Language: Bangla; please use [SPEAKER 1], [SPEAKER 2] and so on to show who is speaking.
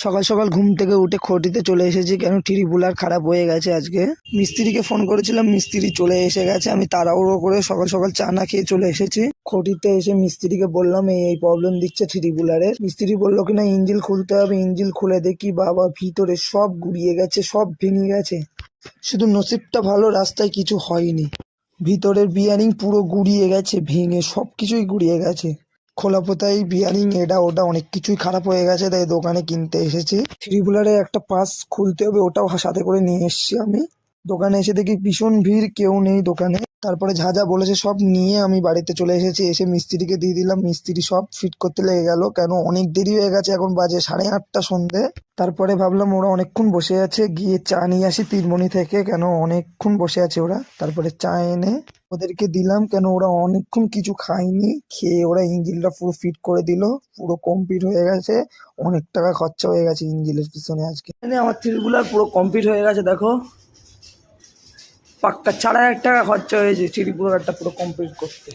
[SPEAKER 1] সকাল সকাল ঘুম থেকে উঠে খটিতে চলে এসেছি, কেন টিউবুলার খারাপ হয়ে গেছে আজকে। মিস্ত্রিকে ফোন করেছিলাম, মিস্ত্রি চলে এসে গেছে। আমি তাড়াহুড়ো করে সকাল সকাল চা না খেয়ে চলে এসেছি। খটিতে এসে মিস্ত্রিকে বললাম এই প্রবলেম দিচ্ছে টিউবুলারের। মিস্ত্রি বললো কিনা ইঞ্জিল খুলতে হবে। ইঞ্জিল খুলে দেখি বাবা ভিতরে সব গুড়িয়ে গেছে, সব ভেঙে গেছে। শুধু নসিবটা ভালো, রাস্তায় কিছু হয়নি। ভিতরের বিয়ারিং পুরো গুড়িয়ে গেছে, ভেঙে সব কিছুই গুড়িয়ে গেছে। খোলা পোতাই বিয়ারিং এটা ওটা অনেক কিছুই খারাপ হয়ে গেছে, তাই দোকানে কিনতে এসেছি। ত্রিপুলারের একটা পাস খুলতে হবে, ওটাও সাথে করে নিয়ে এসেছি আমি। দোকানে এসে দেখি ভীষণ ভিড়, কেউ নেই দোকানে। তারপরে যা যা বলেছে সব নিয়ে আমি বাড়িতে চলে এসেছি। এসে মিস্ত্রিকে দিয়ে দিলাম, মিস্ত্রি সব ফিট করতে লেগে গেল। কেন অনেক দেরি হয়ে গেছে, এখন বাজে 8:30 সন্ধে। তারপরে ভাবলাম ওরা অনেকক্ষণ বসে আছে, গিয়ে চা নিয়ে আসি তিনমণি থেকে, কেন অনেকক্ষণ বসে আছে ওরা। তারপরে চা এনে ওদেরকে দিলাম, কেন ওরা অনেকক্ষণ কিছু খায়নি। খেয়ে ওরা ইঞ্জিনটা পুরো ফিট করে দিল, পুরো কমপ্লিট হয়ে গেছে। অনেক টাকা খরচা হয়ে গেছে ইঞ্জিনের পিছনে আজকে। আমার ত্রিপুলার পুরো কমপ্লিট হয়ে গেছে, দেখো পাক্কা 4,000 টাকা খরচা হয়েছে ত্রিপুলারটা পুরো কমপ্লিট করতে।